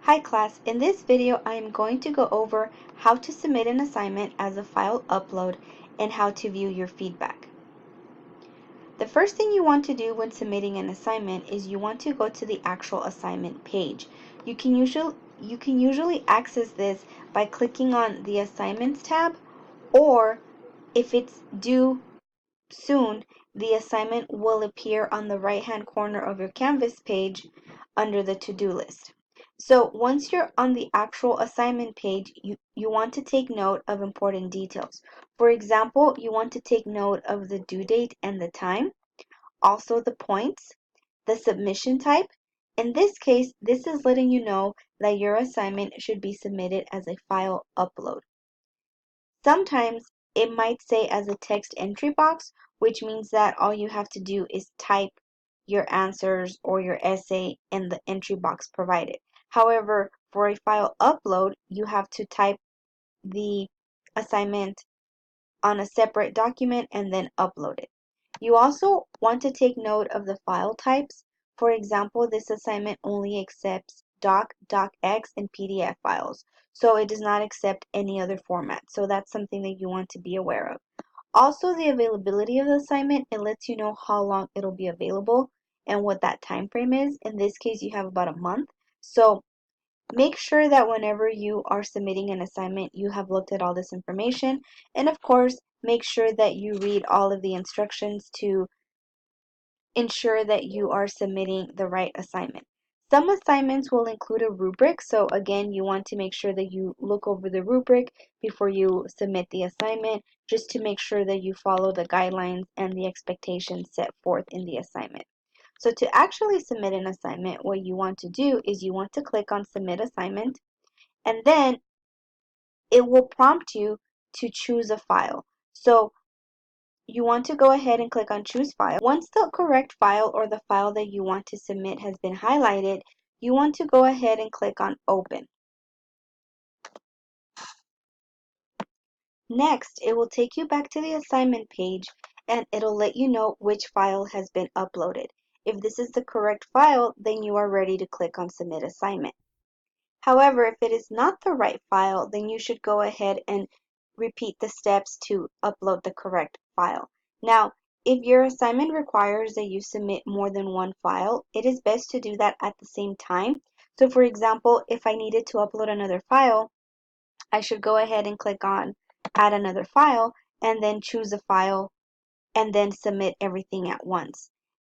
Hi class, in this video I am going to go over how to submit an assignment as a file upload and how to view your feedback. The first thing you want to do when submitting an assignment is you want to go to the actual assignment page. You can usually access this by clicking on the Assignments tab, or if it's due soon, the assignment will appear on the right-hand corner of your Canvas page under the to-do list. So once you're on the actual assignment page, you want to take note of important details. For example, you want to take note of the due date and the time, also the points, the submission type. In this case, this is letting you know that your assignment should be submitted as a file upload. Sometimes it might say as a text entry box, which means that all you have to do is type your answers or your essay in the entry box provided. However, for a file upload, you have to type the assignment on a separate document and then upload it. You also want to take note of the file types. For example, this assignment only accepts doc, docx, and PDF files, so it does not accept any other format. So that's something that you want to be aware of. Also, the availability of the assignment, it lets you know how long it'll be available and what that time frame is. In this case, you have about a month. So make sure that whenever you are submitting an assignment, you have looked at all this information. And of course, make sure that you read all of the instructions to ensure that you are submitting the right assignment. Some assignments will include a rubric, so again, you want to make sure that you look over the rubric before you submit the assignment, just to make sure that you follow the guidelines and the expectations set forth in the assignment. So to actually submit an assignment, what you want to do is you want to click on Submit Assignment, and then it will prompt you to choose a file. So you want to go ahead and click on Choose File. Once the correct file or the file that you want to submit has been highlighted, you want to go ahead and click on Open. Next, it will take you back to the assignment page and it'll let you know which file has been uploaded. If this is the correct file, then you are ready to click on Submit Assignment. However, if it is not the right file, then you should go ahead and repeat the steps to upload the correct file. Now, if your assignment requires that you submit more than one file, it is best to do that at the same time. So for example, if I needed to upload another file, I should go ahead and click on Add Another File and then choose a file and then submit everything at once.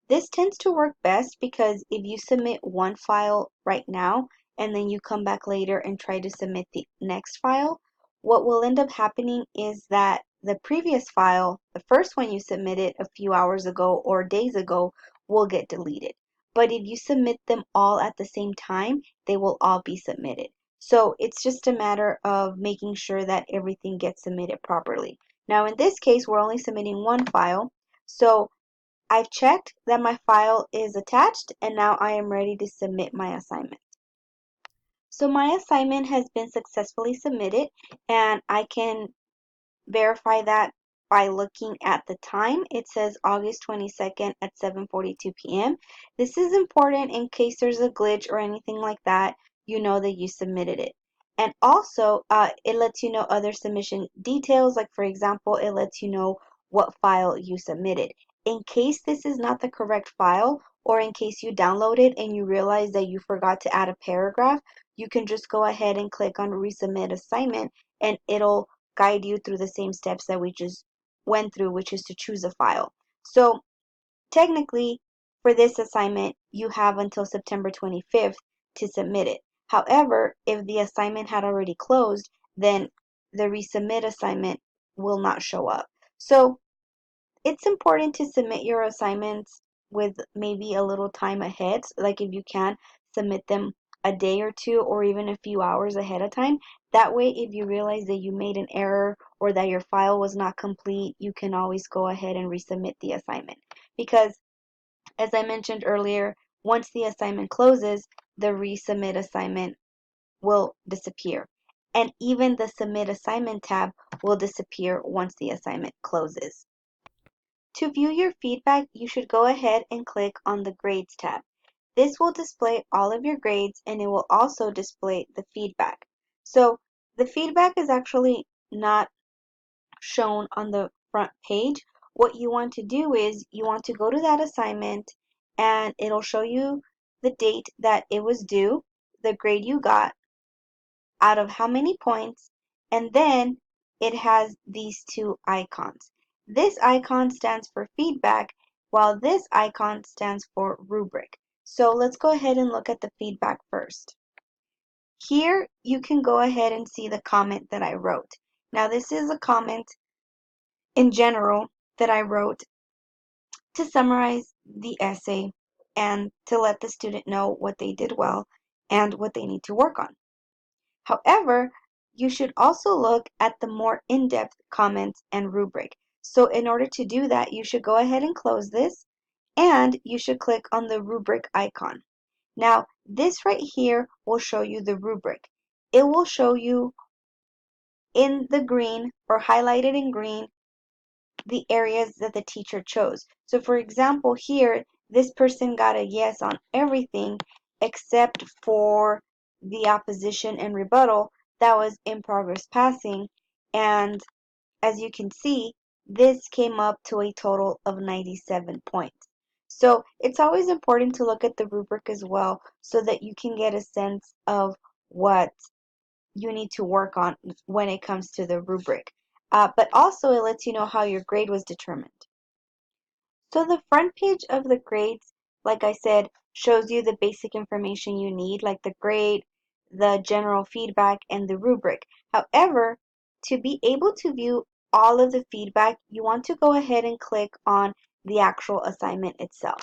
This tends to work best because if you submit one file right now and then you come back later and try to submit the next file, what will end up happening is that the previous file, the first one you submitted a few hours ago or days ago, will get deleted. But if you submit them all at the same time, they will all be submitted. So it's just a matter of making sure that everything gets submitted properly. Now in this case, we're only submitting one file, so I've checked that my file is attached and now I am ready to submit my assignment. So my assignment has been successfully submitted and I can verify that by looking at the time. It says August 22nd at 7:42 p.m. This is important in case there's a glitch or anything like that, you know that you submitted it. And also, it lets you know other submission details, like for example, it lets you know what file you submitted. In case this is not the correct file, or in case you download it and you realize that you forgot to add a paragraph, you can just go ahead and click on Resubmit Assignment and it'll guide you through the same steps that we just went through, which is to choose a file. So technically, for this assignment, you have until September 25th to submit it. However, if the assignment had already closed, then the resubmit assignment will not show up. So it's important to submit your assignments with maybe a little time ahead. Like if you can, submit them a day or two or even a few hours ahead of time. That way, if you realize that you made an error or that your file was not complete, you can always go ahead and resubmit the assignment. Because as I mentioned earlier, once the assignment closes, the resubmit assignment will disappear. And even the submit assignment tab will disappear once the assignment closes. To view your feedback, you should go ahead and click on the Grades tab. This will display all of your grades and it will also display the feedback. So the feedback is actually not shown on the front page. What you want to do is you want to go to that assignment and it'll show you the date that it was due, the grade you got, out of how many points, and then it has these two icons. This icon stands for feedback, while this icon stands for rubric. So let's go ahead and look at the feedback first. Here you can go ahead and see the comment that I wrote. Now this is a comment in general that I wrote to summarize the essay and to let the student know what they did well and what they need to work on. However, you should also look at the more in-depth comments and rubric. So in order to do that, you should go ahead and close this and you should click on the rubric icon. Now, this right here will show you the rubric. It will show you in the green or highlighted in green the areas that the teacher chose. So for example, here, this person got a yes on everything except for the opposition and rebuttal that was in progress passing. And as you can see, this came up to a total of 97 points. So it's always important to look at the rubric as well so that you can get a sense of what you need to work on when it comes to the rubric. But also it lets you know how your grade was determined. So the front page of the grades, like I said, shows you the basic information you need, like the grade, the general feedback, and the rubric. However, to be able to view all of the feedback, you want to go ahead and click on the actual assignment itself.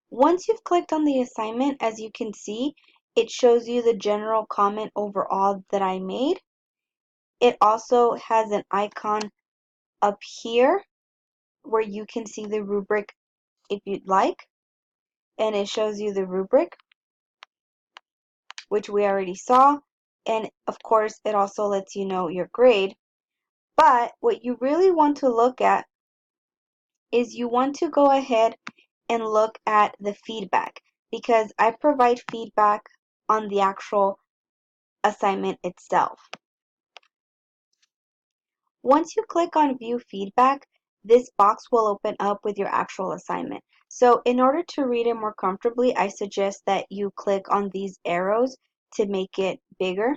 Once you've clicked on the assignment, as you can see, it shows you the general comment overall that I made. It also has an icon up here where you can see the rubric if you'd like, and it shows you the rubric, which we already saw, and of course it also lets you know your grade. But what you really want to look at is you want to go ahead and look at the feedback, because I provide feedback on the actual assignment itself. Once you click on View Feedback, this box will open up with your actual assignment. So in order to read it more comfortably, I suggest that you click on these arrows to make it bigger.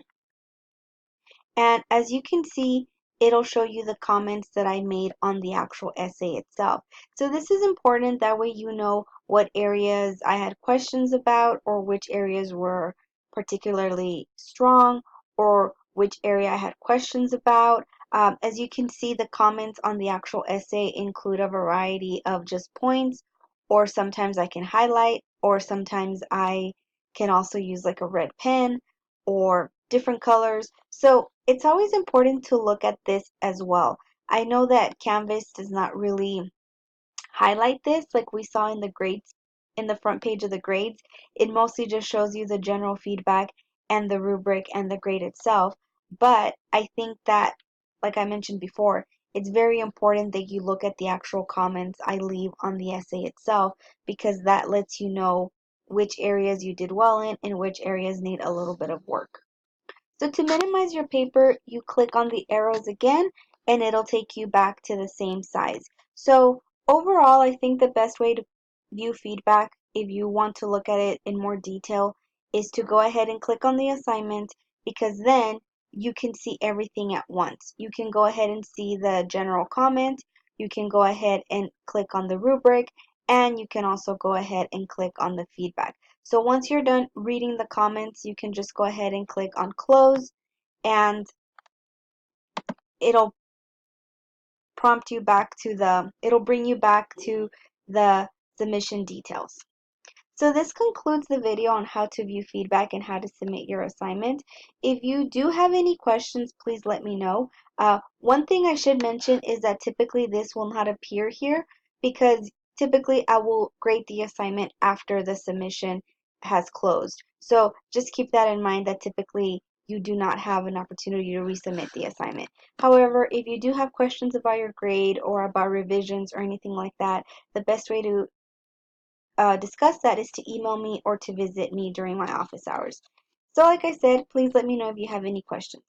And as you can see, it'll show you the comments that I made on the actual essay itself. So this is important, that way you know what areas I had questions about, or which areas were particularly strong, or which area I had questions about. As you can see, the comments on the actual essay include a variety of just points, or sometimes I can highlight, or sometimes I can also use like a red pen or different colors. So it's always important to look at this as well. I know that Canvas does not really highlight this like we saw in the grades, in the front page of the grades. It mostly just shows you the general feedback and the rubric and the grade itself. But I think that, like I mentioned before, it's very important that you look at the actual comments I leave on the essay itself, because that lets you know which areas you did well in and which areas need a little bit of work. So to minimize your paper, you click on the arrows again and it'll take you back to the same size. So overall, I think the best way to view feedback, if you want to look at it in more detail, is to go ahead and click on the assignment, because then you can see everything at once. You can go ahead and see the general comment, you can go ahead and click on the rubric, and you can also go ahead and click on the feedback. So once you're done reading the comments, you can just go ahead and click on close, and it'll prompt you back to it'll bring you back to the submission details. So this concludes the video on how to view feedback and how to submit your assignment. If you do have any questions, please let me know. One thing I should mention is that typically this will not appear here, because typically I will grade the assignment after the submission has closed. So just keep that in mind, that typically you do not have an opportunity to resubmit the assignment. However, if you do have questions about your grade or about revisions or anything like that, the best way to discuss that is to email me or to visit me during my office hours. So like I said, please let me know if you have any questions.